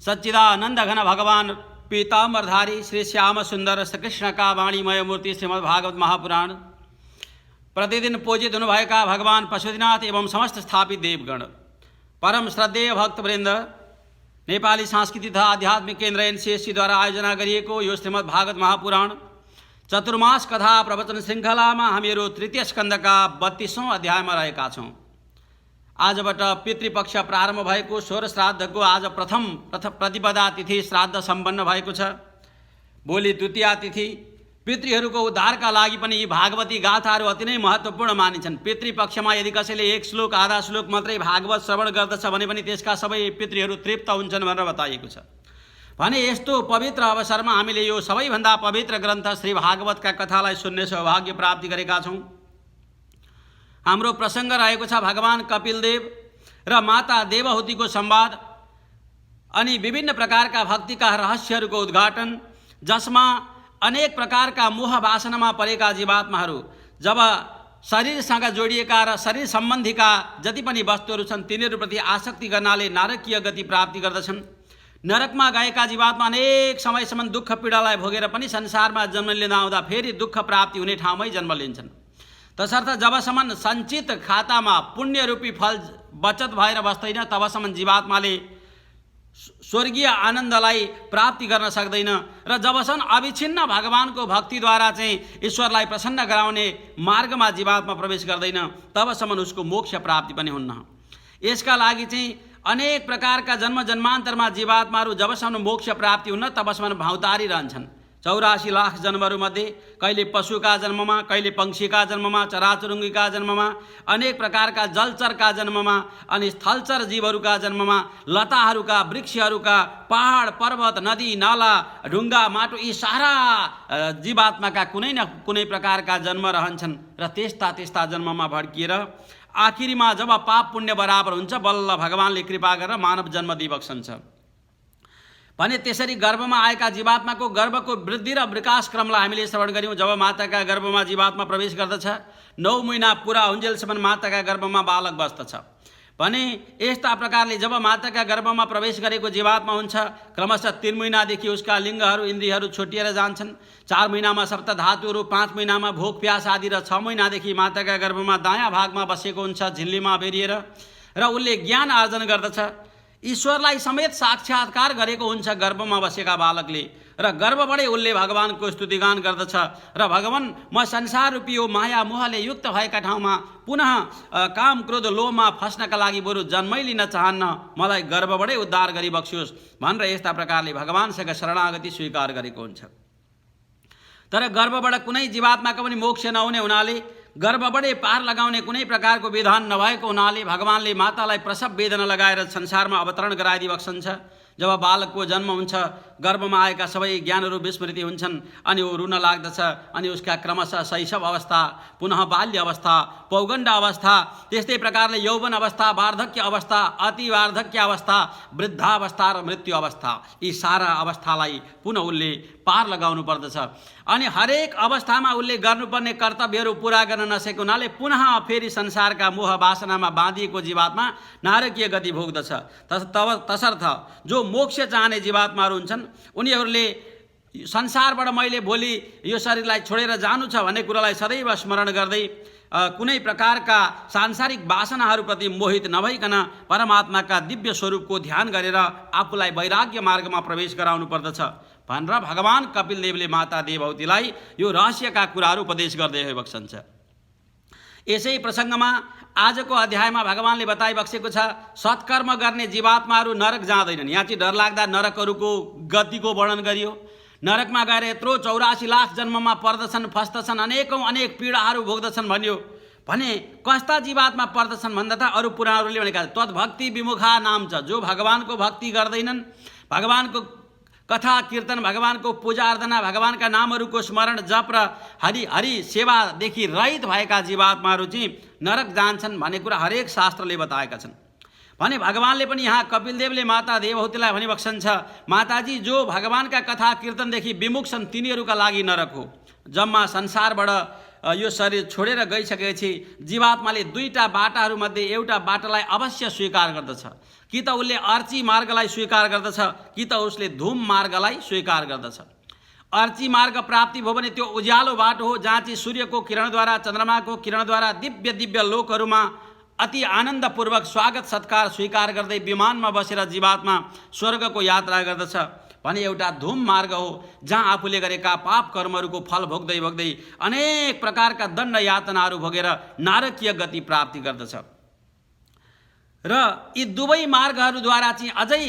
सच्चिदानंद घन भगवान पीताम्बरधारी श्री श्याम सुंदर श्री कृष्ण का वाणीमय मूर्ति श्रीमद् भागवत महापुराण प्रतिदिन पूजित हुनुभएका भगवान पशुपतिनाथ एवं समस्त स्थापित देवगण परम श्रद्धेय भक्तवृन्द नेपाली सांस्कृतिक तथा आध्यात्मिक केन्द्र एनसीएससीद्वारा आयोजना गरिएको यो श्रीमद् भागवत महापुराण चतुर्मास कथा प्रवचन श्रृङ्खलामा हामीहरू तृतीय स्कन्धका 32औं अध्यायमा रहेका छौँ। आजबाट पितृपक्ष प्रारम्भ भएको सोह्र श्राद्धको आज प्रथम प्रतिपदा तिथि श्राद्ध सम्पन्न भएको छ। भोलि द्वितीया तिथि। पितृहरूको उद्धारका लागि पनि यी भागवती गाथाहरू अति नै महत्त्वपूर्ण मानिन्छन्। पितृपक्षमा यदि कसैले एक श्लोक आधा श्लोक मात्रै भागवत श्रवण गर्दछ भने पनि त्यसका सबै पितृहरू तृप्त हुन्छन् भनेर बताइएको छ। भने यस्तो पवित्र अवसरमा हामीले यो सबैभन्दा पवित्र ग्रन्थ श्री भागवतका कथालाई सुन्ने सौभाग्य प्राप्ति गरेका छौँ। हाम्रो प्रसङ्ग रहेको छ भगवान कपिलदेव र माता देवहूतिको संवाद अनि विभिन्न प्रकारका भक्तिका रहस्यहरूको उद्घाटन, जसमा अनेक प्रकारका मोह वासनामा परेका जीवात्माहरू जब शरीरसँग जोडिएका र शरीर सम्बन्धीका जति पनि वस्तुहरू छन् तिनीहरूप्रति आसक्ति गर्नाले नारकीय गति प्राप्ति गर्दछन्। नरकमा गएका जीवात्मा अनेक समयसम्म दुःख पीडालाई भोगेर पनि संसारमा जन्म लिन आउँदा फेरि दुःख प्राप्ति हुने ठाउँमै जन्म लिन्छन्। तसर्थ जबसम्म सञ्चित खातामा पुण्यरूपी फल बचत भएर बस्दैन तबसम्म जीवात्माले स्वर्गीय आनन्दलाई प्राप्ति गर्न सक्दैन र जबसम्म अविच्छिन्न भगवानको भक्तिद्वारा चाहिँ ईश्वरलाई प्रसन्न गराउने मार्गमा जीवात्मा प्रवेश गर्दैन तबसम्म उसको मोक्ष प्राप्ति पनि हुन्न। यसका लागि चाहिँ अनेक प्रकारका जन्म जन्मान्तरमा जीवात्माहरू जबसम्म मोक्ष प्राप्ति हुन्न तबसम्म भाउतारी रहन्छन्। 84 लाख जन्महरूमध्ये कहिले पशुका जन्ममा, कहिले पंक्षीका जन्ममा, चराचुरुङ्गीका जन्ममा, अनेक प्रकारका जलचरका जन्ममा अनि स्थलचर जीवहरूका जन्ममा, लताहरूका, वृक्षहरूका, पहाड पर्वत, नदी नाला, ढुङ्गा माटो यी सारा जीवात्माका कुनै न कुनै प्रकारका जन्म रहन्छन् र त्यस्ता त्यस्ता जन्ममा भड्किएर आखिरीमा जब पाप पुण्य बराबर हुन्छ बल्ल भगवानले कृपा गरेर मानव जन्म दिइबक्सन्छ। भने त्यसरी गर्भमा आएका जीवात्माको गर्भको वृद्धि र विकास क्रमलाई हामीले श्रवण गऱ्यौँ। जब माताका गर्भमा जीवात्मा प्रवेश गर्दछ 9 महिना पुरा हुन्जेलसम्म माताका गर्भमा बालक बस्दछ। भने यस्ता प्रकारले जब माताका गर्भमा प्रवेश गरेको जीवात्मा हुन्छ क्रमशः 3 महिनादेखि उसका लिङ्गहरू इन्द्रियहरू छुटिएर जान्छन्। 4 महिनामा सप्त धातुहरू, 5 महिनामा भोक प्यास आदि र 6 महिनादेखि माताका गर्भमा दायाँ भागमा बसेको हुन्छ झिल्लीमा बेरिएर र उसले ज्ञान आर्जन गर्दछ। ईश्वरलाई समेत साक्षात्कार गरेको हुन्छ गर्भमा बसेका बालकले र गर्भबाटै उसले भगवानको स्तुतिगान गर्दछ र भगवान म संसार रूपी यो माया मोहले युक्त भएका ठाउँमा पुनः काम क्रोध लोभमा फस्नका लागि बरु जन्मै लिन चाहन्न, मलाई गर्भबाटै उद्धार गरिबक्सियोस् भनेर यस्ता प्रकारले भगवानसँग शरणागति स्वीकार गरेको हुन्छ। तर गर्भबाट कुनै जीवात्माको पनि मोक्ष नहुने हुनाले गर्भबाटै पार लगाउने कुनै प्रकारको विधान नभएको हुनाले भगवानले मातालाई प्रसव वेदना लगाएर संसारमा अवतरण गराइदिबक्सन्छ। जब बालकको जन्म हुन्छ गर्भमा आएका सबै ज्ञानहरू विस्मृति हुन्छन् अनि ऊ रुन लाग्दछ अनि उसका क्रमशः शैशव अवस्था, पुनः बाल्य अवस्था, पौगण्ड अवस्था, त्यस्तै प्रकारले यौवन अवस्था, वार्धक्य अवस्था, अति वार्धक्य अवस्था, वृद्धावस्था र मृत्यु अवस्था यी सारा अवस्थालाई पुनः उसले पार लगाउनु पर्दछ। अनि हरेक अवस्थामा उसले गर्नुपर्ने कर्तव्यहरू पुरा गर्न नसकेको हुनाले पुनः फेरि संसारका मोह वासनामा बाँधिएको जीवात्मा नारकीय गति भोग्दछ। तसर्थ जो मोक्ष चाहने जीवात्माहरू हुन्छन् उनीहरूले संसारबाट मैले भोलि यो शरीरलाई छोडेर जानु छ भन्ने कुरालाई सदैव स्मरण गर्दै कुनै प्रकारका सांसारिक वासनाहरूप्रति मोहित नभइकन परमात्माका दिव्य स्वरूपको ध्यान गरेर आफूलाई वैराग्य मार्गमा प्रवेश गराउनु पर्दछ भनेर भगवान कपिलदेवले माता देवहूतिलाई यो रहस्यका कुराहरू उपदेश गर्दै बक्सन्छ। यसै प्रसङ्गमा आजको अध्यायमा भगवानले बताइबक्सेको छ सत्कर्म गर्ने जीवात्माहरू नरक जाँदैनन्। यहाँ चाहिँ डरलाग्दा नरकहरूको गतिको वर्णन गरियो। नरकमा गएर यत्रो 84 लाख जन्ममा पर्दछन्, फस्दछन्, अनेक पीडाहरू भोग्दछन् भन्यो। भने कस्ता जीवात्मा पर्दछन् भन्दा त अरू पुराणहरूले भनेका तद्भक्ति विमुखा नाम छ, जो भगवानको भक्ति गर्दैनन्, भगवानको कथा कीर्तन, भगवानको पूजा अर्चना, भगवानका नामहरूको स्मरण जप र हरि सेवादेखि रहित भएका जीवात्माहरू चाहिँ नरक जान्छन् भन्ने कुरा हरेक शास्त्रले बताएका छन्। भने भगवानले पनि यहाँ कपिलदेवले माता देवहूतिलाई भनिबक्सन्छ माताजी जो भगवानका कथा कीर्तनदेखि विमुख छन् तिनीहरूका लागि नरक हो। जम्मा संसारबाट यो शरीर छोडेर गइसकेपछि जीवात्माले दुईटा बाटाहरूमध्ये एउटा बाटालाई अवश्य स्वीकार गर्दछ। कि त उसले अर्ची मार्गलाई स्वीकार गर्दछ, कि त उसले धूम मार्गलाई स्वीकार गर्दछ। अर्ची मार्ग प्राप्ति भयो भने त्यो उज्यालो बाटो हो, जहाँ चाहिँ सूर्यको किरणद्वारा, चन्द्रमाको किरणद्वारा दिव्य दिव्य लोकहरूमा अति आनन्दपूर्वक स्वागत सत्कार स्वीकार गर्दै विमानमा बसेर जीवात्मा स्वर्गको यात्रा गर्दछ भने एउटा धूम मार्ग हो, जहाँ आफूले गरेका पाप कर्महरूको फल भोग्दै भोग्दै अनेक प्रकारका दण्ड यातनाहरू भोगेर नारकीय गति प्राप्ति गर्दछ। र यी दुवै मार्गहरूद्वारा चाहिँ अझै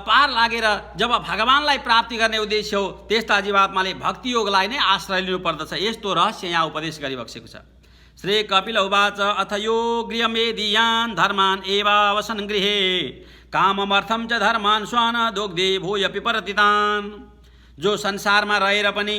पार लागेर जब भगवानलाई प्राप्ति गर्ने उद्देश्य हो, त्यस्ता जीवात्माले भक्ति योगलाई नै आश्रय लिनुपर्दछ। यस्तो रहस्य यहाँ उपदेश गरिबक्सेको छ। श्री कपिल उवाच अथ यो गृहमेदीयान् धर्मान् एवावसन गृहे काममर्थम च धर्मान् स्वान दोग्धे भूय पिपरतितान्। जो संसारमा रहेर पनि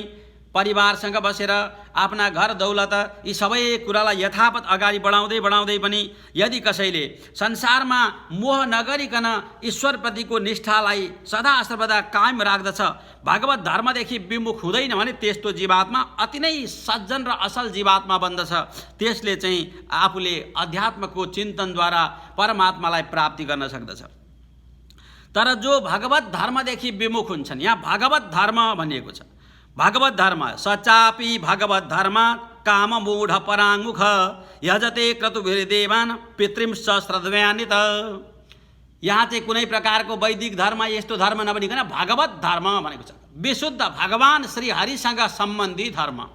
परिवारसँग बसेर आफ्ना घर दौलत यी सबै कुरालाई यथावत अगाडि बढाउँदै बढाउँदै पनि यदि कसैले संसारमा मोह नगरिकन ईश्वरप्रतिको निष्ठालाई सदा सर्वदा कायम राख्दछ, भगवत धर्मदेखि विमुख हुँदैन भने त्यस्तो जीवात्मा अति नै सज्जन र असल जीवात्मा बन्दछ। त्यसले चाहिँ आफूले अध्यात्मको चिन्तनद्वारा परमात्मालाई प्राप्ति गर्न सक्दछ। तर जो भगवत धर्मदेखि विमुख हुन्छन्, यहाँ भगवत धर्म भनिएको छ। भगवत धर्म सचापि भगवत धर्म काम मूढ पराङ्मुख यजते क्रतुभिर्देवान् पितृंश्च श्रद्धयान्वित। यहाँ चाहिँ कुनै प्रकारको वैदिक धर्म यस्तो धर्म नभनिकन भगवत धर्म भनेको छ। विशुद्ध भगवान श्री हरिसँग सम्बन्धी धर्म,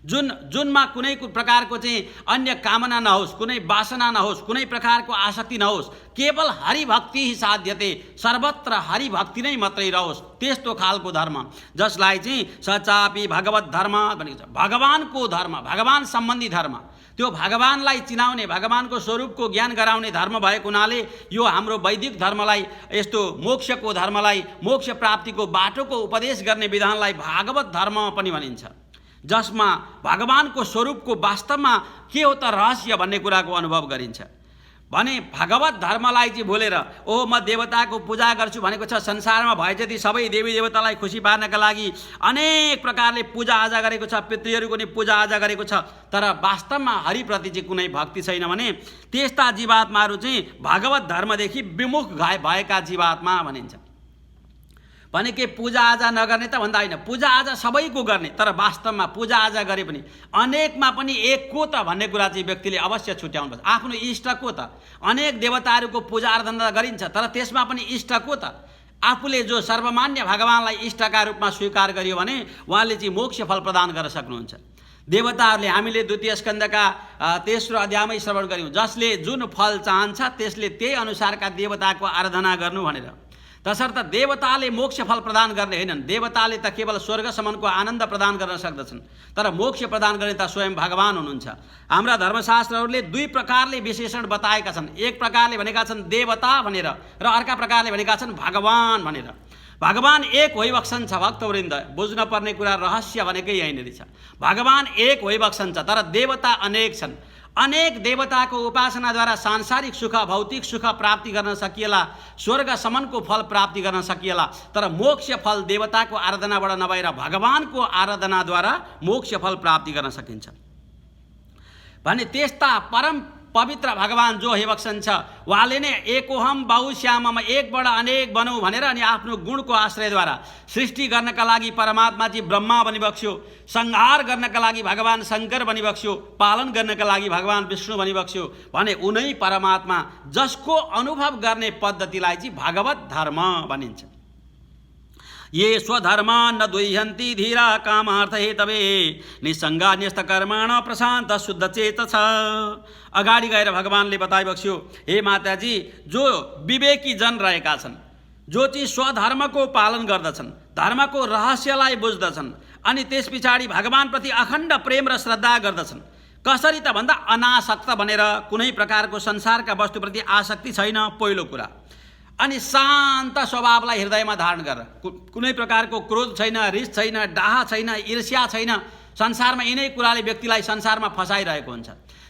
जुनमा कुनै प्रकारको चाहिँ अन्य कामना नहोस्, कुनै वासना नहोस्, कुनै प्रकारको आसक्ति नहोस्, केवल हरिभक्ति ही साध्यते, सर्वत्र हरिभक्ति नै मात्रै रहोस्, त्यस्तो खालको धर्म जसलाई चाहिँ सचापि भगवत धर्म भनेको छ। भगवानको धर्म, भगवान सम्बन्धी धर्म, त्यो भगवानलाई चिनाउने, भगवानको स्वरूपको ज्ञान गराउने धर्म भएको हुनाले यो हाम्रो वैदिक धर्मलाई, यस्तो मोक्षको धर्मलाई, मोक्ष प्राप्तिको बाटोको उपदेश गर्ने विधानलाई भागवत धर्म पनि भनिन्छ, जसमा भगवानको स्वरूपको वास्तवमा के हो त रहस्य भन्ने कुराको अनुभव गरिन्छ। भने भगवत धर्मलाई चाहिँ भुलेर ओ म देवताको पूजा गर्छु भनेको छ, संसारमा भए जति सबै देवी देवतालाई खुसी पार्नका लागि अनेक प्रकारले पूजा आजा गरेको छ, पितृहरूको नि पूजा आजा गरेको छ, तर वास्तवमा हरिप्रति चाहिँ कुनै भक्ति छैन भने त्यस्ता जीवात्माहरू चाहिँ भगवत धर्मदेखि विमुख भएका जीवात्मा भनिन्छ। भने के पूजा आजा नगर्ने त भन्दा होइन, पूजा आजा सबैको गर्ने, तर वास्तवमा पूजा आजा गरे पनि अनेकमा पनि एक को त भन्ने कुरा चाहिँ व्यक्तिले अवश्य छुट्याउनुपर्छ। आफ्नो इष्ट को त, अनेक देवताहरूको पूजा आराधना गरिन्छ, तर त्यसमा पनि इष्ट को त। आफूले जो सर्वमान्य भगवानलाई इष्टका रूपमा स्वीकार गरियो भने उहाँले चाहिँ मोक्ष फल प्रदान गर्न सक्नुहुन्छ। देवताहरूले हामीले द्वितीय स्कन्धका तेस्रो अध्यायमै श्रवण गर्यौँ, जसले जुन फल चाहन्छ त्यसले त्यही अनुसारका देवताको आराधना गर्नु भनेर। तसर्थ देवताले मोक्ष फल प्रदान गर्ने होइनन्, देवताले त केवल स्वर्गसम्मको आनन्द प्रदान गर्न सक्दछन्, तर मोक्ष प्रदान गर्ने त स्वयं भगवान हुनुहुन्छ। हाम्रा धर्मशास्त्रहरूले दुई प्रकारले विशेषण बताएका छन्। एक प्रकारले भनेका छन् देवता भनेर र अर्का प्रकारले भनेका छन् भगवान भनेर। भगवान एक होइबक्सन्छ भक्तवृन्द, बुझ्न पर्ने कुरा रहस्य भनेकै यहीँनिर छ। भगवान एक होइबक्सन्छ, तर देवता अनेक छन्। अनेक देवताको उपासनाद्वारा सांसारिक सुख, भौतिक सुख प्राप्ति गर्न सकिएला, स्वर्गसम्मको फल प्राप्ति गर्न सकिएला, तर मोक्ष फल देवताको आराधनाबाट नभएर भगवानको आराधनाद्वारा मोक्ष फल प्राप्ति गर्न सकिन्छ। भने त्यस्ता परम पवित्र भगवान जो हेबक्सन्छ उहाँले नै एकोहम बहुश्याममा एकबाट अनेक बनौँ भनेर अनि आफ्नो गुणको आश्रयद्वारा सृष्टि गर्नका लागि परमात्मा जी ब्रह्मा बनिबक्स्यो, संहार गर्नका लागि भगवान शङ्कर बनिबक्स्यो, पालन गर्नका लागि भगवान विष्णु बनिबक्स्यो। भने उनै परमात्मा जसको अनुभव गर्ने पद्धतिलाई चाहिँ भगवत धर्म भनिन्छ। ये स्वधर्मान् न दुह्यन्ति धीरा कामार्थ हेतवे निसङ्गा न्यस्तकर्मण प्रशान्त शुद्ध चेत छ। अगाडि गएर भगवानले बताइबक्स्यो, हे माताजी, जो विवेकी जन रहेका छन्, जो चाहिँ स्वधर्मको पालन गर्दछन्, धर्मको रहस्यलाई बुझ्दछन्, अनि त्यस पछाडि भगवानप्रति अखण्ड प्रेम र श्रद्धा गर्दछन्। कसरी त भन्दा अनासक्त बनेर, कुनै प्रकारको संसारका वस्तुप्रति आसक्ति छैन पहिलो कुरा, अनि शान्त स्वभावलाई हृदयमा धारण गरेर, कुनै प्रकारको क्रोध छैन, रिस छैन, डाह छैन, ईर्ष्या छैन। संसारमा यिनै कुराले व्यक्तिलाई संसारमा फसाइरहेको हुन्छ।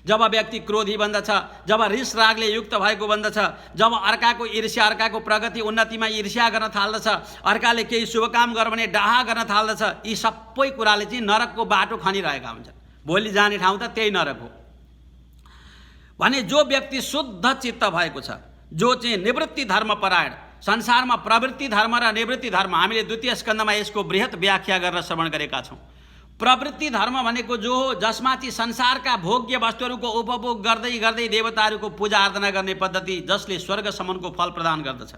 जब व्यक्ति क्रोधी बन्दछ, जब रिस रागले युक्त भएको बन्दछ, जब अर्काको ईर्ष्या, अर्काको प्रगति उन्नतिमा ईर्ष्या गर्न थाल्दछ, अर्काले केही शुभ काम गर भने डाहा गर्न थाल्दछ, यी सबै कुराले चाहिँ नरकको बाटो खनिरहेका हुन्छन्। भोलि जाने ठाउँ त त्यही नरक हो। भने जो व्यक्ति शुद्ध चित्त भएको छ, जो चाहिँ निवृत्ति धर्मपरायण, संसारमा प्रवृत्ति धर्म र निवृत्ति धर्म हामीले द्वितीय स्कन्धमा यसको बृहत व्याख्या गरेर श्रवण गरेका छौँ। प्रवृत्ति धर्म भनेको जो हो जसमा चाहिँ संसारका भोग्य वस्तुहरूको उपभोग गर्दै गर्दै देवताहरूको पूजा आराधना गर्ने पद्धति जसले स्वर्गसम्मको फल प्रदान गर्दछ।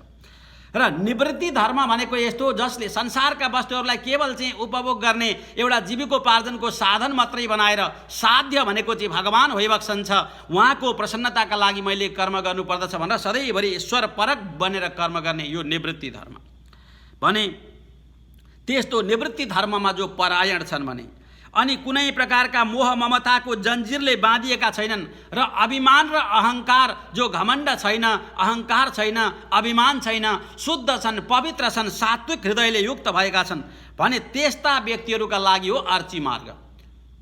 र निवृत्ति धर्म भनेको यस्तो जसले संसारका वस्तुहरूलाई केवल चाहिँ उपभोग गर्ने एउटा जीविकोपार्जनको साधन मात्रै बनाएर साध्य भनेको चाहिँ भगवान होइबक्सन छ, उहाँको प्रसन्नताका लागि मैले कर्म गर्नुपर्दछ भनेर सधैँभरि ईश्वर परक बनेर कर्म गर्ने यो निवृत्ति धर्म। भने त्यस्तो निवृत्ति धर्ममा जो परायण छन् भने अनि कुनै प्रकारका मोह ममताको जन्जिरले बाँधिएका छैनन् र अभिमान र अहङ्कार जो घमण्ड छैन, अहङ्कार छैन, अभिमान छैन, शुद्ध छन्, पवित्र छन्, सात्विक हृदयले युक्त भएका छन् भने त्यस्ता व्यक्तिहरूका लागि हो अर्ची मार्ग,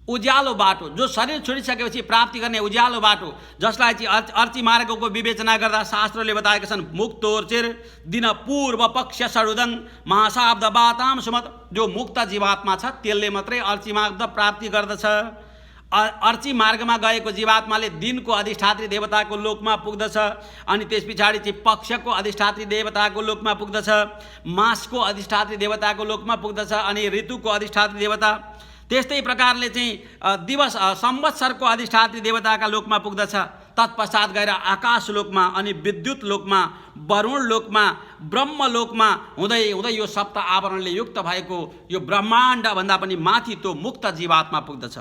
उज्यालो बाटो, जो शरीर छोडिसकेपछि प्राप्ति गर्ने उज्यालो बाटो, जसलाई चाहिँ अर्ची मार्गको विवेचना गर्दा शास्त्रले बताएका छन्। मुक्तोर्चिर दिन पूर्व पक्ष सडुदङ महाशाब्द बाताम सुमत, जो मुक्त जीवात्मा छ त्यसले मात्रै अर्ची मार्ग प्राप्ति गर्दछ। अर्ची मार्गमा गएको जीवात्माले दिनको अधिष्ठात्री देवताको लोकमा पुग्दछ, अनि त्यस पछाडि चाहिँ पक्षको अधिष्ठात्री देवताको लोकमा पुग्दछ, मासको अधिष्ठात्री देवताको लोकमा पुग्दछ, अनि ऋतुको अधिष्ठात्री देवता, त्यस्तै प्रकारले चाहिँ दिवस संवत्सरको अधिष्ठात्री देवताका लोकमा पुग्दछ। तत्पश्चात गएर आकाश लोकमा, अनि विद्युत लोकमा, वरुण लोकमा, ब्रह्म लोकमा हुँदै हुँदै यो सप्त आवरणले युक्त भएको यो ब्रह्माण्डभन्दा पनि माथि त्यो मुक्त जीवात्मा पुग्दछ।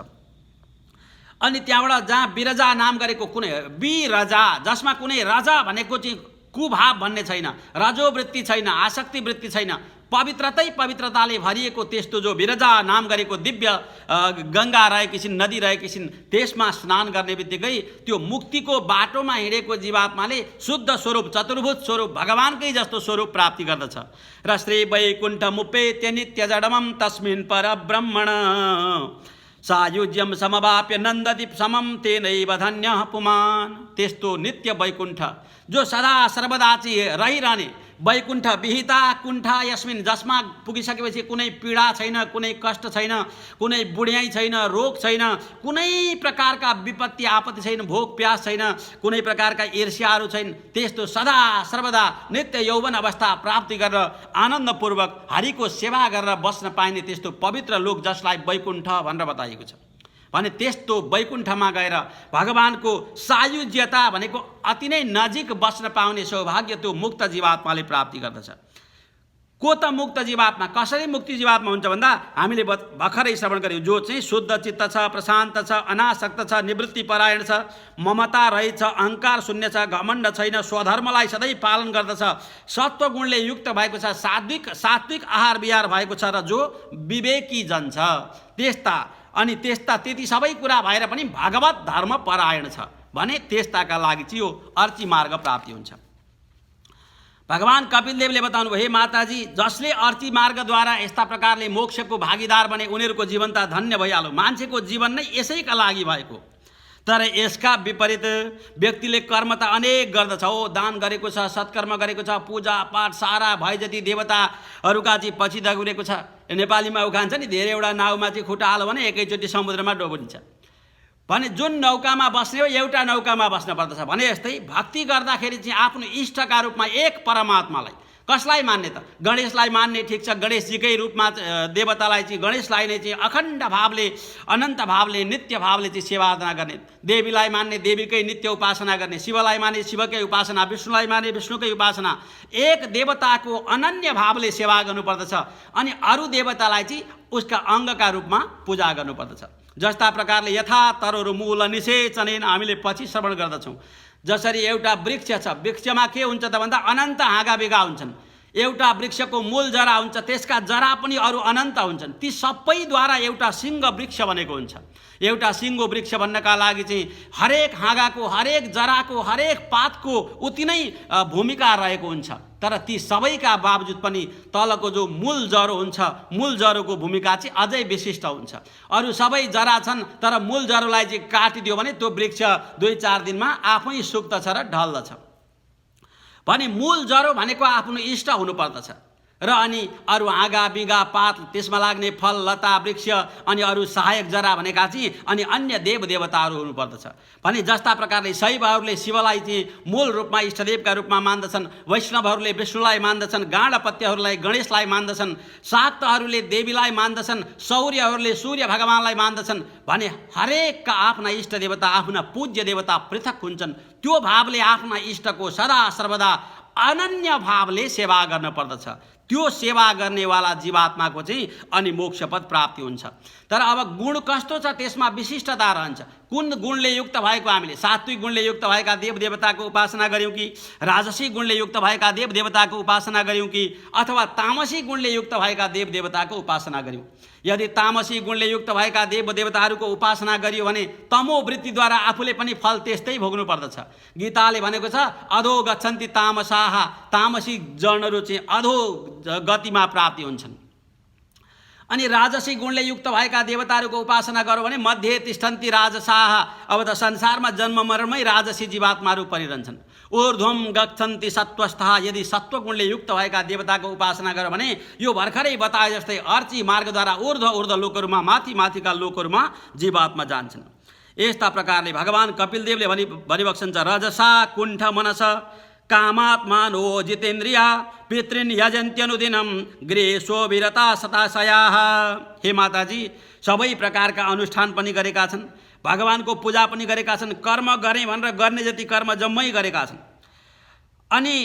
अनि त्यहाँबाट जहाँ विरजा नाम गरेको कुनै विरजा, जसमा कुनै रजा भनेको चाहिँ कुभाव भन्ने छैन, रजोवृत्ति छैन, आसक्ति वृत्ति छैन, पवित्रतै पवित्रताले भरिएको त्यस्तो जो विरजा नाम गरेको दिव्य गङ्गा रहेकी छिन्, नदी रहेकी छिन्, त्यसमा स्नान गर्ने बित्तिकै त्यो मुक्तिको बाटोमा हिँडेको जीवात्माले शुद्ध स्वरूप, चतुर्भुज स्वरूप, भगवानकै जस्तो स्वरूप प्राप्ति गर्दछ। र श्री वैकुण्ठ मुपेत्य नित्य जडमं तस्मिन् परब्रह्मण सायुज्यम समवाप्य नन्ददीप समम तेनैव धन्यः पुमान्। त्यस्तो नित्य वैकुण्ठ जो सदा सर्वदा चाहिँ रहिरहने वैकुण्ठ विहिता कुण्ठ यस्मिन्, जसमा पुगिसकेपछि कुनै पीडा छैन, कुनै कष्ट छैन, कुनै बुढ्याइ छैन, रोग छैन, कुनै प्रकारका विपत्ति आपत्ति छैन, भोग प्यास छैन, कुनै प्रकारका ईर्ष्याहरू छैन, त्यस्तो सदा सर्वदा नित्य यौवन अवस्था प्राप्ति गरेर आनन्दपूर्वक हरिको सेवा गरेर बस्न पाइने त्यस्तो पवित्र लोक जसलाई वैकुण्ठ भनेर बताइएको छ। भने त्यस्तो वैकुण्ठमा गएर भगवानको सायुज्यता भनेको अति नै नजिक बस्न पाउने सौभाग्य त्यो मुक्त जीवात्माले प्राप्ति गर्दछ। को त मुक्त जीवात्मा, कसरी मुक्ति जीवात्मा हुन्छ भन्दा हामीले भर्खरै श्रवण गर्यौँ, जो चाहिँ शुद्ध चित्त छ, प्रशान्त छ, अनासक्त छ, निवृत्ति परायण छ, ममता रहित छ, अहङ्कार शून्य छ, घमण्ड छैन, स्वधर्मलाई सधैँ पालन गर्दछ, सत्वगुणले युक्त भएको छ, सात्विक आहार विहार भएको छ, र जो विवेकी जन छ त्यस्ता, अनि त्यति सबै कुरा भएर पनि भागवत धर्म परायण छ भने त्यस्ताका लागि चाहिँ यो अर्ची मार्ग प्राप्ति हुन्छ। भगवान कपिलदेवले बताउनु भयो, हे माताजी, जसले अर्ची मार्गद्वारा यस्ता प्रकारले मोक्षको भागीदार बने उनीहरूको जीवन त धन्य भइहाल्यो। मान्छेको जीवन नै यसैका लागि भएको। तर यसका विपरीत व्यक्तिले कर्म त अनेक गर्दछ हो, दान गरेको छ, सत्कर्म गरेको छ, पूजा पाठ सारा भए जति देवताहरूका चाहिँ पछि दगुरेको छ। नेपालीमा उखान्छ नि, धेरैवटा नाउमा चाहिँ खुट्टा हाल्यो भने एकैचोटि समुद्रमा डुबिन्छ भने जुन नौकामा बस्ने हो एउटा नौकामा बस्न पर्दछ। भने यस्तै भक्ति गर्दाखेरि चाहिँ आफ्नो इष्टका रूपमा एक परमात्मालाई कसलाई मान्ने त? गणेशलाई मान्ने, ठिक छ, गणेशजीकै रूपमा देवतालाई चाहिँ गणेशलाई नै चाहिँ अखण्ड भावले, अनन्त भावले, नित्य भावले चाहिँ सेवा आराधना गर्ने, देवीलाई मान्ने देवीकै नित्य उपासना गर्ने, शिवलाई माने शिवकै उपासना, विष्णुलाई माने विष्णुकै उपासना, एक देवताको अनन्य भावले सेवा गर्नुपर्दछ। अनि अरू देवतालाई चाहिँ उसका अङ्गका रूपमा पूजा गर्नुपर्दछ। जस्ता प्रकारले यथा तरोरु मूल निषेचनेन हामीले पछि श्रवण गर्दछौँ। जसरी एउटा वृक्ष छ, वृक्षमा के हुन्छ त भन्दा अनन्त हाँगा बिगा हुन्छन्। एउटा वृक्षको मूल जरा हुन्छ, त्यसका जरा पनि अरू अनन्त हुन्छन्। ती सबैद्वारा एउटा सिंह वृक्ष बनेको हुन्छ। एउटा सिंह वृक्ष बन्नका लागि चाहिँ हरेक हाँगाको, हरेक जराको, हरेक पातको उति नै भूमिका रहेको हुन्छ। तर ती सबैका बावजुद पनि तलको जो मूल जरो हुन्छ, मूल जरोको भूमिका चाहिँ अझै विशिष्ट हुन्छ। अरू सबै जरा छन्, तर मूल जरोलाई चाहिँ काटिदियो भने त्यो वृक्ष 2-4 दिनमा आफै सुक्दछ र ढल्दछ। भने मूल जरो भनेको आफ्नो इष्ट हुनुपर्दछ। र अनि अरू हाँगा बिगा पात त्यसमा लाग्ने फल लता वृक्ष अनि अरू सहायक जरा भनेका चाहिँ अनि अन्य देवदेवताहरू हुनुपर्दछ भने जस्ता प्रकारले शैवहरूले शिवलाई चाहिँ मूल रूपमा इष्टदेवका रूपमा मान्दछन्, वैष्णवहरूले विष्णुलाई मान्दछन्, गाणपत्यहरूलाई गणेशलाई मान्दछन्, शाक्तहरूले देवीलाई मान्दछन्, शौर्यहरूले सूर्य भगवानलाई मान्दछन् भने हरेकका आफ्ना इष्टदेवता आफ्ना पूज्य देवता पृथक हुन्छन्। त्यो भावले आफ्ना इष्टको सदा सर्वदा अनन्य भावले सेवा गर्न पर्दछ। त्यो सेवा गर्नेवाला जीवात्माको चाहिँ अनि मोक्ष पद प्राप्ति हुन्छ। तर अब गुण कस्तो छ त्यसमा विशिष्टता रहन्छ। कुन गुणले युक्त भएको हामीले सात्विक गुणले युक्त भएका देवदेवताको उपासना गऱ्यौँ कि राजसी गुणले युक्त भएका देवदेवताको उपासना गऱ्यौँ कि अथवा तामसी गुणले युक्त भएका देवदेवताको उपासना गऱ्यौँ। यदि तामसी गुणले युक्त भएका देवदेवताहरूको उपासना गरियो भने तमोवृत्तिद्वारा आफूले पनि फल त्यस्तै भोग्नु पर्दछ। गीताले भनेको छ अधो गच्छन्ति तामसाः, तामसी जनहरू चाहिँ अधो गतिमा प्राप्ति हुन्छन्। अनि राजसी गुणले युक्त भएका देवताहरूको उपासना गरौँ भने मध्ये तिष्ठन्ति राजसाः, अब त संसारमा जन्म मरणमै राजसी जीवात्माहरू परिरहन्छन्। ऊर्ध्वम गच्छन्ति सत्वस्थः, यदि सत्वगुणले युक्त भएका देवताको उपासना गरौँ भने यो भर्खरै बताए जस्तै अर्ची मार्गद्वारा ऊर्ध्व लोकहरूमा माथि माथिका लोकहरूमा जीवात्मा जान्छन्। यस्ता प्रकारले भगवान कपिलदेवले भनिबक्सन्छ रजसा कुण्ठ मनस कामात्मानो जितेन्द्रिया पितृन् यजन्त्यनुदिनं गृहेषु विरता सताशयाः। हे माताजी, सबै प्रकारका अनुष्ठान पनि गरेका छन्, भगवानको पूजा पनि गरेका छन्, कर्म गरे भनेर गर्ने जति कर्म जम्मै गरेका छन्। अनि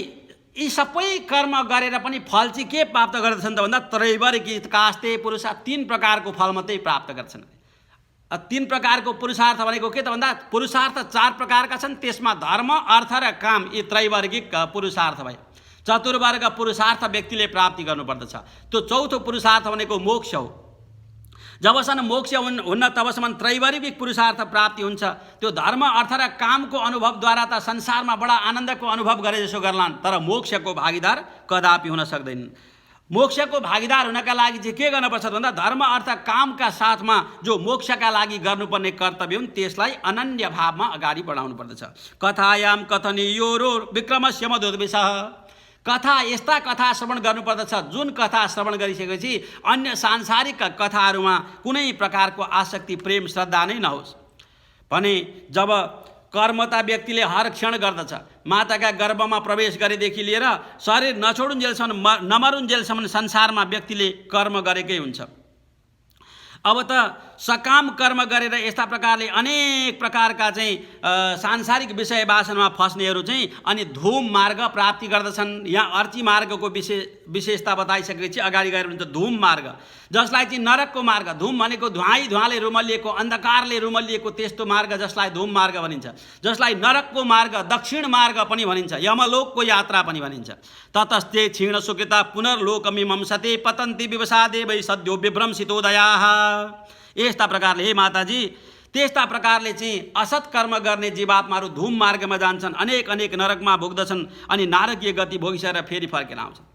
यी सबै कर्म गरेर पनि फल चाहिँ के प्राप्त गर्दछन् त भन्दा त्रैवर्गिक कास्ते पुरुष 3 प्रकारको फल मात्रै प्राप्त गर्छन्। 3 प्रकारको पुरुषार्थ भनेको के त भन्दा पुरुषार्थ 4 प्रकारका छन्, त्यसमा धर्म अर्थ र काम यी त्रैवर्गिक पुरुषार्थ भए। चतुर्वर्ग पुरुषार्थ व्यक्तिले प्राप्ति गर्नुपर्दछ। त्यो चौथो पुरुषार्थ भनेको मोक्ष हो। जबसम्म मोक्ष हुन्न तबसम्म त्रैवर्गिक पुरुषार्थ प्राप्ति हुन्छ। त्यो धर्म अर्थ र कामको अनुभवद्वारा त संसारमा बडा आनन्दको अनुभव गरे जसो गर्लान्, तर मोक्षको भागीदार कदापि हुन सक्दैनन्। मोक्षको भागीदार हुनका लागि चाहिँ के गर्नुपर्छ भन्दा धर्म अर्थ कामका साथमा जो मोक्षका लागि गर्नुपर्ने कर्तव्य हुन् त्यसलाई अनन्य भावमा अगाडि बढाउनु पर्दछ। कथायाम कथनीयो विक्रमस्य मधुद्विषः, कथा यस्ता कथा श्रवण गर्नुपर्दछ जुन कथा श्रवण गरिसकेपछि अन्य सांसारिक कथाहरूमा कुनै प्रकारको आसक्ति प्रेम श्रद्धा नै नहोस् भने जब कर्मता व्यक्तिले हर क्षण गर्दछ, माताका गर्भमा प्रवेश गरेदेखि लिएर शरीर नछोडुन्जेलसम्म नमरुन्जेलसम्म संसारमा व्यक्तिले कर्म गरेकै हुन्छ। अब त सकाम कर्म गरेर यस्ता प्रकारले अनेक प्रकारका चाहिँ सांसारिक विषय वासनामा फस्नेहरू चाहिँ अनि धूम मार्ग प्राप्ति गर्दछन्। यहाँ अर्ची मार्गको विशेषता बताइसकेपछि अगाडि गएर हुन्छ धूम मार्ग, जसलाई चाहिँ नरकको मार्ग, धूम भनेको धुवाले रुमलिएको अंधकारले रुमलिएको त्यस्तो मार्ग जसलाई धूम मार्ग भनिन्छ, जसलाई नरकको मार्ग दक्षिण मार्ग पनि भनिन्छ, यमलोकको यात्रा पनि भनिन्छ। ततस्ते क्षीण सुकृता पुनर्लोकमिमंसते पतन्ति विवसादे वै सद्यो विभ्रंसितोदयाः। यस्ता प्रकारले हे माताजी त्यस्ता प्रकारले चाहिँ असत् कर्म गर्ने जीवात्माहरू धूम मार्गमा जान्छन्, अनेक नरकमा भोग्दछन् अनि नारकीय गति भोगिसकेर फेरि फर्केर आउँछन्।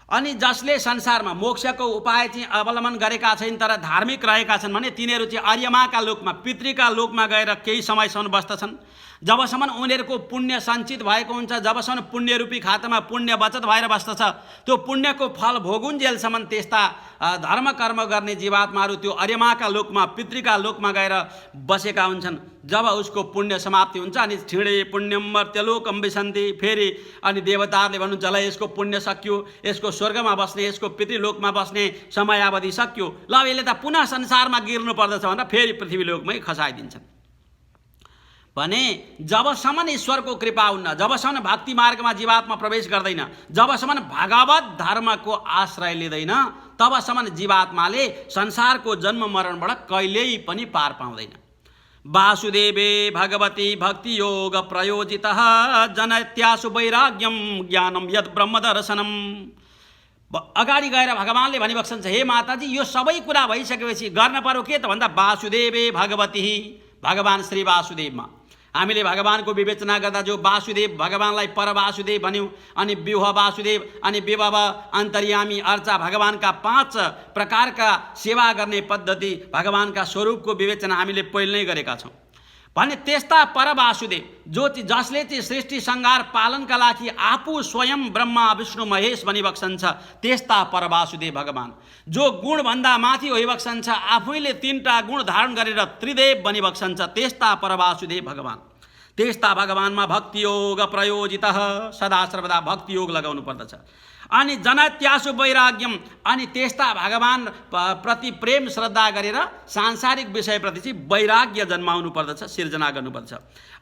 अनि जसले संसारमा मोक्षको उपाय चाहिँ अवलम्बन गरेका छैनन् तर धार्मिक रहेका छन् भने तिनीहरू चाहिँ आर्यमाका लोकमा पितृका लोकमा गएर केही समयसम्म बस्दछन्। जबसम्म उनीहरूको पुण्य सञ्चित भएको हुन्छ, जबसम्म पुण्यरूपी खातामा पुण्य बचत भएर बस्दछ, त्यो पुण्यको फल भोगुन्जेलसम्म त्यस्ता धर्म कर्म गर्ने जीवात्माहरू त्यो आर्यमाका लोकमा पितृका लोकमा गएर बसेका हुन्छन्। जब उसको पुण्य समाप्ति हुन्छ अनि छिडे पुण्यम मर्त्यलोकम विसन्ति, फेरि अनि देवताहरूले भन्नुहुन्छ ल यसको पुण्य सक्यो, यसको स्वर्गमा बस्ने यसको पितृलोकमा बस्ने समयावधि सक्यो, ल यसले त पुनः संसारमा गिर्नु पर्दछ भनेर फेरि पृथ्वीलोकमै खसाइदिन्छन्। भने जबसम्म ईश्वरको कृपा हुन्न, जबसम्म भक्ति मार्गमा जीवात्मा प्रवेश गर्दैन, जबसम्म भगवत धर्मको आश्रय लिँदैन, तबसम्म जीवात्माले संसारको जन्म मरणबाट कहिल्यै पनि पार पाउँदैन। वासुदेवे भगवती भक्ति योग प्रयोजितः जनत्यासु वैराग्यम ज्ञानम यद ब्रह्म दर्शनम। अगाडि गएर भगवानले भनिबक्सन्छ हे माताजी यो सबै कुरा भइसकेपछि गर्न पर्यो के त भन्दा वासुदेवे भगवती, भगवान श्री वासुदेवमा हामीले भगवानको विवेचना गर्दा जो वासुदेव भगवानलाई परवासुदेव भन्यौँ, अनि व्यूह वासुदेव अनि विभव अन्तर्यामी अर्चा भगवानका 5 प्रकारका सेवा गर्ने पद्धति भगवानका स्वरूपको विवेचना हामीले पहिले नै गरेका छौँ। भने त्यस्ता परवासुदेव जसले चाहिँ सृष्टि संहार पालनका लागि आफू स्वयं ब्रह्मा विष्णु महेश भनिबक्सन्छ, त्यस्ता परवासुदेव भगवान जो गुणभन्दा माथि होइबक्सन्छ, आफैले 3टा गुण धारण गरेर त्रिदेव बनिबक्सन्छ, त्यस्ता परवासुदेव भगवान। त्यस्ता भगवानमा भक्ति योग प्रयोजित, सदा सर्वदा भक्ति योग लगाउनु पर्दछ। अनि जनत्यासु वैराग्यम, अनि त्यस्ता भगवान प्रति प्रेम श्रद्धा गरेर सांसारिक विषयप्रति चाहिँ वैराग्य जन्माउनु पर्दछ, सिर्जना गर्नुपर्छ।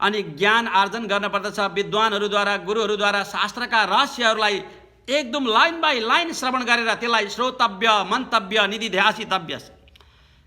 अनि ज्ञान आर्जन गर्न पर्दछ। विद्वानहरूद्वारा गुरुहरूद्वारा शास्त्रका रहस्यहरूलाई एकदम लाइन बाई लाइन श्रवण गरेर त्यसलाई श्रोतव्य मन्तव्य निधिध्यासितव्य।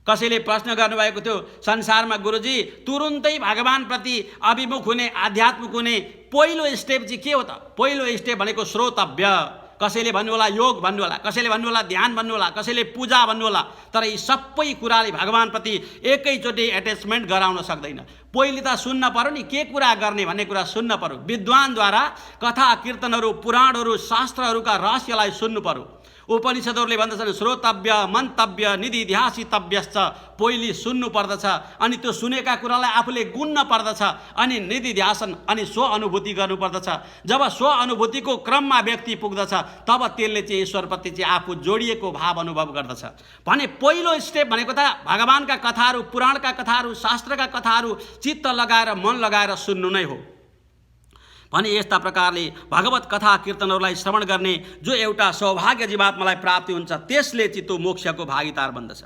कसैले प्रश्न गर्नुभएको थियो, संसारमा गुरुजी तुरुन्तै भगवानप्रति अभिमुख हुने आध्यात्मिक हुने पहिलो स्टेप चाहिँ के हो त? पहिलो स्टेप भनेको श्रोतव्य। कसैले भन्नु होला योग भन्नु होला, कसैले भन्नु होला ध्यान भन्नु होला, कसैले पूजा भन्नु होला, तर यी सबै कुराले भगवानप्रति एकैचोटि एट्याचमेन्ट गराउन सक्दैन। पहिले त सुन्न पर्यो नि, के कुरा गर्ने भन्ने कुरा सुन्न पर्यो। विद्वानद्वारा कथा कीर्तनहरू पुराणहरू शास्त्रहरूका रहस्यलाई सुन्नु पर्यो। उपनिषदहरूले भन्दछन् श्रोतव्य मन्तव्य निधिध्यासितव्यश्च, पहिले सुन्नु पर्दछ, अनि त्यो सुनेका कुरालाई आफूले गुन्न पर्दछ, अनि निधिध्यासन अनि स्व अनुभूति गर्नुपर्दछ। जब स्व अनुभूतिको क्रममा व्यक्ति पुग्दछ तब त्यसले चाहिँ ईश्वरप्रति चाहिँ आफू जोडिएको भाव अनुभव गर्दछ। भने पहिलो स्टेप भनेको त भगवानका कथाहरू पुराणका कथाहरू शास्त्रका कथाहरू चित्त लगाएर मन लगाएर सुन्नु नै हो। भने यस्ता प्रकारले भगवत कथा कीर्तनहरूलाई श्रवण गर्ने जो एउटा सौभाग्य जीवात्मालाई प्राप्ति हुन्छ, त्यसले चित्तो मोक्षको भागीदार बन्दछ।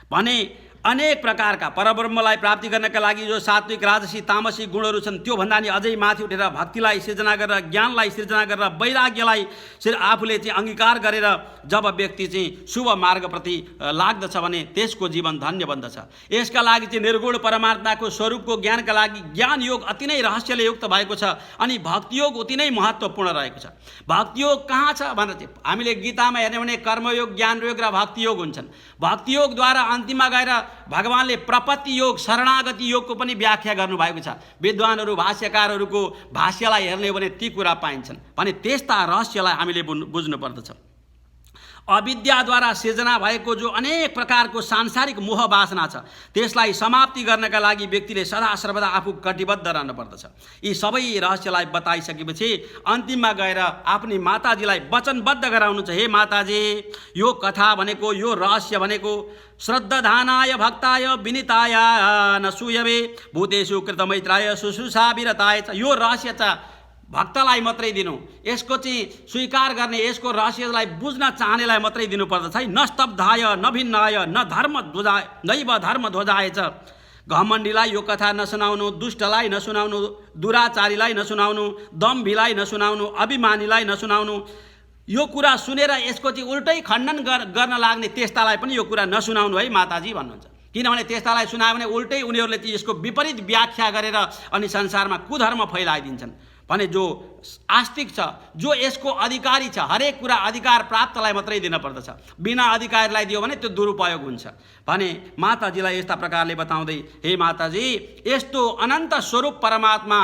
भने अनेक प्रकारका परब्रह्मलाई प्राप्ति गर्नका लागि जो सात्विक राजसी तामसी गुणहरू छन्, त्योभन्दा नि अझै माथि उठेर भक्तिलाई सिर्जना गरेर ज्ञानलाई सिर्जना गरेर वैराग्यलाई आफूले चाहिँ अङ्गीकार गरेर जब व्यक्ति चाहिँ शुभ मार्गप्रति लाग्दछ भने त्यसको जीवन धन्य बन्दछ। यसका लागि चाहिँ निर्गुण परमात्माको स्वरूपको ज्ञानका लागि ज्ञान योग अति नै रहस्यले युक्त भएको छ। अनि भक्ति योग उति नै महत्त्वपूर्ण रहेको छ। भक्ति योग कहाँ छ भनेर चाहिँ हामीले गीतामा हेर्ने भने कर्मयोग ज्ञान योग र भक्ति योग हुन्छन्। भक्ति योगद्वारा अन्तिममा गएर भगवानले प्रपत्ति योग शरणागति योगको पनि व्याख्या गर्नुभएको छ। विद्वानहरू भाष्यकारहरूको भाष्यलाई हेर्ने हो भने ती कुरा पाइन्छन्। भने त्यस्ता रहस्यलाई हामीले बुझ्नु पर्दछ। अविद्याद्वारा सिर्जना भएको जो अनेक प्रकारको सांसारिक मोह वासना छ, त्यसलाई समाप्ति गर्नका लागि व्यक्तिले सदा सर्वदा आफू कटिबद्ध रहनु पर्दछ। यी सबै रहस्यलाई बताइसकेपछि अन्तिममा गएर आफ्नी माताजीलाई वचनबद्ध गराउनु छ। हे माताजी, यो कथा भनेको यो रहस्य भनेको श्रद्धानाय भक्ताय विनिताय न सूयवे भूतेषु कृतमैत्राय शुश्रूषा विरताय। यो रहस्य छ भक्तलाई मात्रै दिनु, यसको चाहिँ स्वीकार गर्ने यसको रहस्यलाई बुझ्न चाहनेलाई मात्रै दिनुपर्दछ है। न स्तब्धाय न भिन्नाय न धर्म ध्वजाय नैव धर्म ध्वजाय छ। घमण्डीलाई यो कथा नसुनाउनु, दुष्टलाई नसुनाउनु, दुराचारीलाई नसुनाउनु, दम्भीलाई नसुनाउनु, अभिमानीलाई नसुनाउनु। यो कुरा सुनेर यसको चाहिँ उल्टै खण्डन गर्न लाग्ने त्यस्तालाई पनि यो कुरा नसुनाउनु है माताजी भन्नुहुन्छ। किनभने त्यस्तालाई सुनायो भने उल्टै उनीहरूले चाहिँ यसको विपरीत व्याख्या गरेर अनि संसारमा कुधर्म फैलाइदिन्छन्। भने जो आस्तिक छ, जो यसको अधिकारी छ, हरेक कुरा अधिकार प्राप्तलाई मात्रै दिन पर्दछ। बिना अधिकारलाई दियो भने त्यो दुरुपयोग हुन्छ। भने माताजीलाई यस्ता प्रकारले बताउँदै, हे माताजी, यस्तो अनन्त स्वरूप परमात्मा